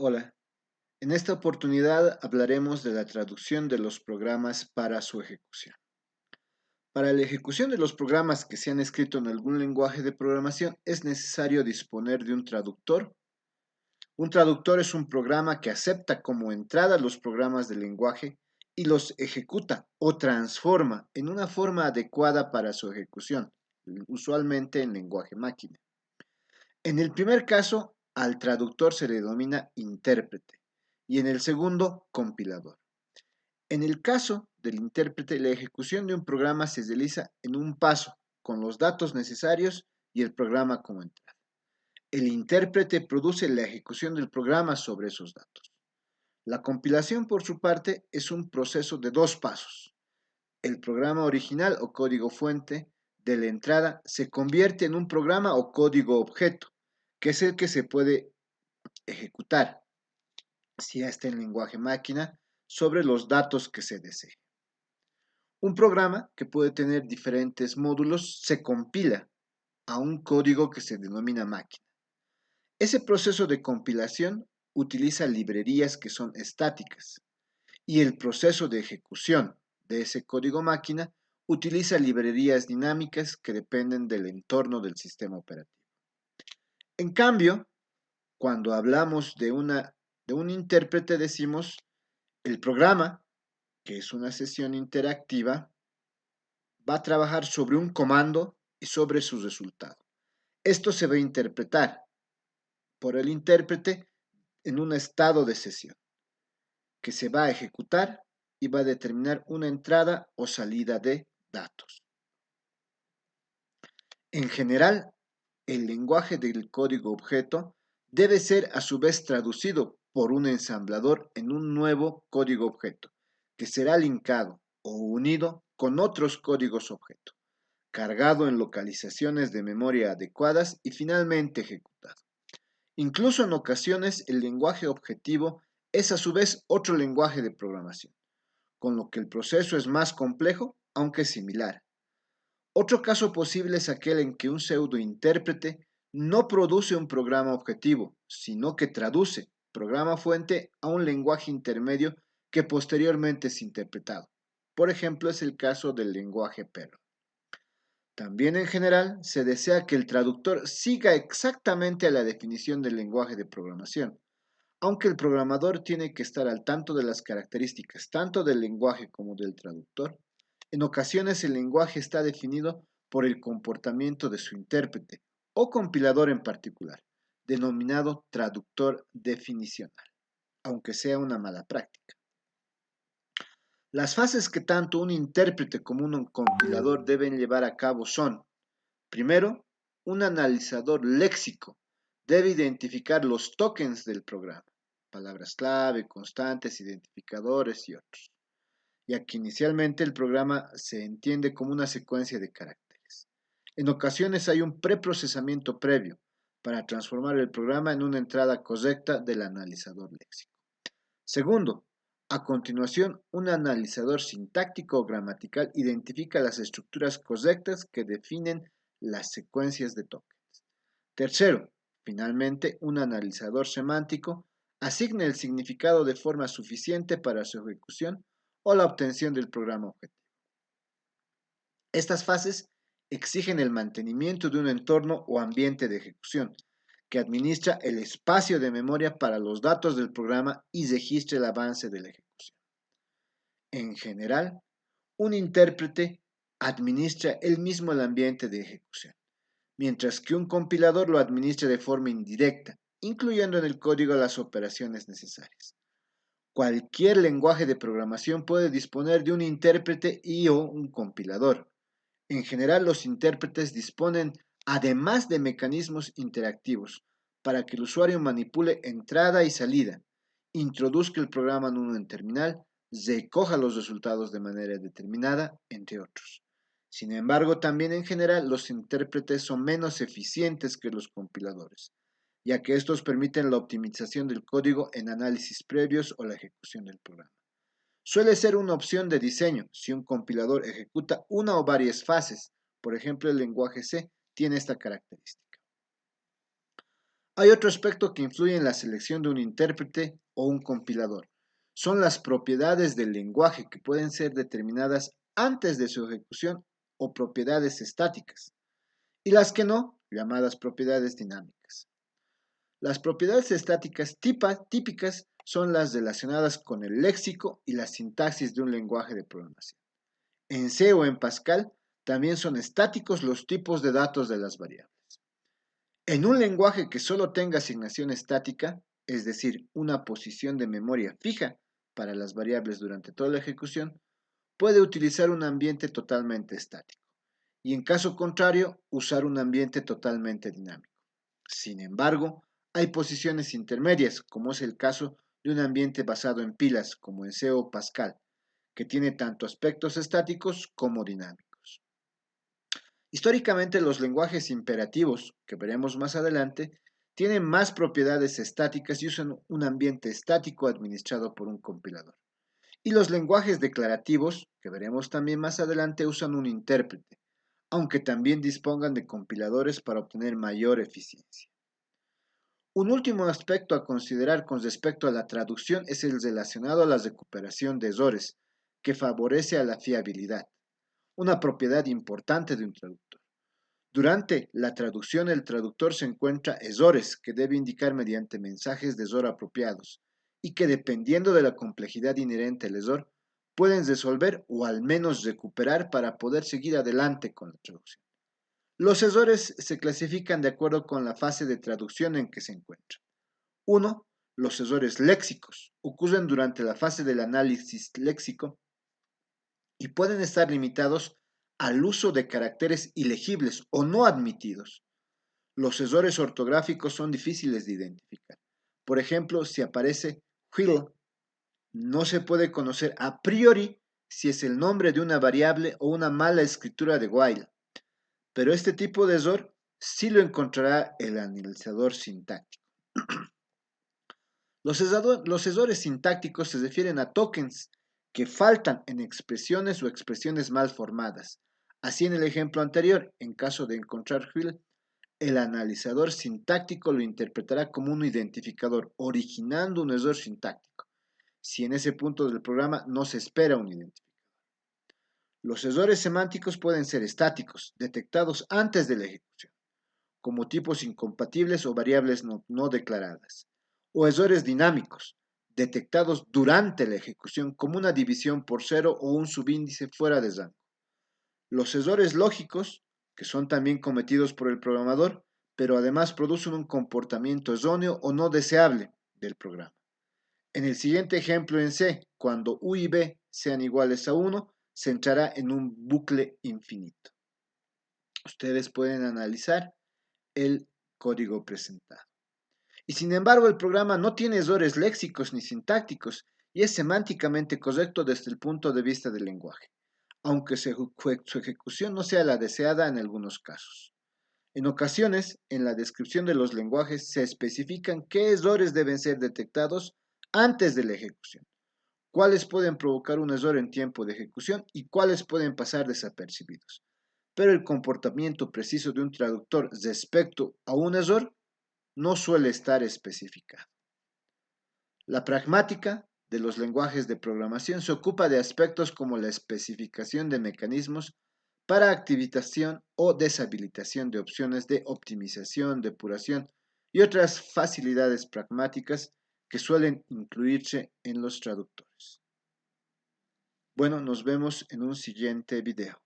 Hola, en esta oportunidad hablaremos de la traducción de los programas para su ejecución. Para la ejecución de los programas que se han escrito en algún lenguaje de programación es necesario disponer de un traductor. Un traductor es un programa que acepta como entrada los programas del lenguaje y los ejecuta o transforma en una forma adecuada para su ejecución, usualmente en lenguaje máquina. En el primer caso, al traductor se le denomina intérprete y en el segundo, compilador. En el caso del intérprete, la ejecución de un programa se realiza en un paso, con los datos necesarios y el programa como entrada. El intérprete produce la ejecución del programa sobre esos datos. La compilación, por su parte, es un proceso de dos pasos. El programa original o código fuente de la entrada se convierte en un programa o código objeto, que es el que se puede ejecutar, si ya está en lenguaje máquina, sobre los datos que se desee. Un programa que puede tener diferentes módulos se compila a un código que se denomina máquina. Ese proceso de compilación utiliza librerías que son estáticas y el proceso de ejecución de ese código máquina utiliza librerías dinámicas que dependen del entorno del sistema operativo. En cambio, cuando hablamos de un intérprete decimos el programa, que es una sesión interactiva, va a trabajar sobre un comando y sobre su resultado. Esto se va a interpretar por el intérprete en un estado de sesión que se va a ejecutar y va a determinar una entrada o salida de datos. En general, el lenguaje del código objeto debe ser a su vez traducido por un ensamblador en un nuevo código objeto, que será linkado o unido con otros códigos objeto, cargado en localizaciones de memoria adecuadas y finalmente ejecutado. Incluso en ocasiones el lenguaje objetivo es a su vez otro lenguaje de programación, con lo que el proceso es más complejo, aunque similar. Otro caso posible es aquel en que un pseudointérprete no produce un programa objetivo, sino que traduce programa fuente a un lenguaje intermedio que posteriormente es interpretado. Por ejemplo, es el caso del lenguaje Perl. También en general se desea que el traductor siga exactamente a la definición del lenguaje de programación, aunque el programador tiene que estar al tanto de las características tanto del lenguaje como del traductor. En ocasiones el lenguaje está definido por el comportamiento de su intérprete o compilador en particular, denominado traductor definicional, aunque sea una mala práctica. Las fases que tanto un intérprete como un compilador deben llevar a cabo son: primero, un analizador léxico debe identificar los tokens del programa, palabras clave, constantes, identificadores y otros, ya que inicialmente el programa se entiende como una secuencia de caracteres. En ocasiones hay un preprocesamiento previo para transformar el programa en una entrada correcta del analizador léxico. Segundo, a continuación, un analizador sintáctico o gramatical identifica las estructuras correctas que definen las secuencias de tokens. Tercero, finalmente, un analizador semántico asigna el significado de forma suficiente para su ejecución o la obtención del programa objetivo. Estas fases exigen el mantenimiento de un entorno o ambiente de ejecución que administra el espacio de memoria para los datos del programa y registre el avance de la ejecución. En general, un intérprete administra él mismo el ambiente de ejecución, mientras que un compilador lo administra de forma indirecta, incluyendo en el código las operaciones necesarias. Cualquier lenguaje de programación puede disponer de un intérprete y o un compilador. En general, los intérpretes disponen, además de mecanismos interactivos, para que el usuario manipule entrada y salida, introduzca el programa en un terminal, recoja los resultados de manera determinada, entre otros. Sin embargo, también en general los intérpretes son menos eficientes que los compiladores, ya que estos permiten la optimización del código en análisis previos o la ejecución del programa. Suele ser una opción de diseño si un compilador ejecuta una o varias fases. Por ejemplo, el lenguaje C tiene esta característica. Hay otro aspecto que influye en la selección de un intérprete o un compilador. Son las propiedades del lenguaje que pueden ser determinadas antes de su ejecución o propiedades estáticas, y las que no, llamadas propiedades dinámicas. Las propiedades estáticas típicas son las relacionadas con el léxico y la sintaxis de un lenguaje de programación. En C o en Pascal también son estáticos los tipos de datos de las variables. En un lenguaje que solo tenga asignación estática, es decir, una posición de memoria fija para las variables durante toda la ejecución, puede utilizar un ambiente totalmente estático y en caso contrario, usar un ambiente totalmente dinámico. Sin embargo, hay posiciones intermedias, como es el caso de un ambiente basado en pilas, como en C o Pascal, que tiene tanto aspectos estáticos como dinámicos. Históricamente, los lenguajes imperativos, que veremos más adelante, tienen más propiedades estáticas y usan un ambiente estático administrado por un compilador. Y los lenguajes declarativos, que veremos también más adelante, usan un intérprete, aunque también dispongan de compiladores para obtener mayor eficiencia. Un último aspecto a considerar con respecto a la traducción es el relacionado a la recuperación de errores, que favorece a la fiabilidad, una propiedad importante de un traductor. Durante la traducción, el traductor se encuentra errores que debe indicar mediante mensajes de error apropiados y que, dependiendo de la complejidad inherente al error, pueden resolver o al menos recuperar para poder seguir adelante con la traducción. Los errores se clasifican de acuerdo con la fase de traducción en que se encuentran. 1. Los errores léxicos ocurren durante la fase del análisis léxico y pueden estar limitados al uso de caracteres ilegibles o no admitidos. Los errores ortográficos son difíciles de identificar. Por ejemplo, si aparece will, no se puede conocer a priori si es el nombre de una variable o una mala escritura de while, pero este tipo de error sí lo encontrará el analizador sintáctico. Los errores sintácticos se refieren a tokens que faltan en expresiones o expresiones mal formadas. Así en el ejemplo anterior, en caso de encontrar will, el analizador sintáctico lo interpretará como un identificador, originando un error sintáctico, si en ese punto del programa no se espera un identificador. Los errores semánticos pueden ser estáticos, detectados antes de la ejecución, como tipos incompatibles o variables no declaradas, o errores dinámicos, detectados durante la ejecución como una división por cero o un subíndice fuera de rango. Los errores lógicos, que son también cometidos por el programador, pero además producen un comportamiento erróneo o no deseable del programa. En el siguiente ejemplo en C, cuando U y B sean iguales a 1, se entrará en un bucle infinito. Ustedes pueden analizar el código presentado. Y sin embargo, el programa no tiene errores léxicos ni sintácticos y es semánticamente correcto desde el punto de vista del lenguaje, aunque su ejecución no sea la deseada en algunos casos. En ocasiones, en la descripción de los lenguajes se especifican qué errores deben ser detectados antes de la ejecución, cuáles pueden provocar un error en tiempo de ejecución y cuáles pueden pasar desapercibidos. Pero el comportamiento preciso de un traductor respecto a un error no suele estar especificado. La pragmática de los lenguajes de programación se ocupa de aspectos como la especificación de mecanismos para activación o deshabilitación de opciones de optimización, depuración y otras facilidades pragmáticas que suelen incluirse en los traductores. Bueno, nos vemos en un siguiente video.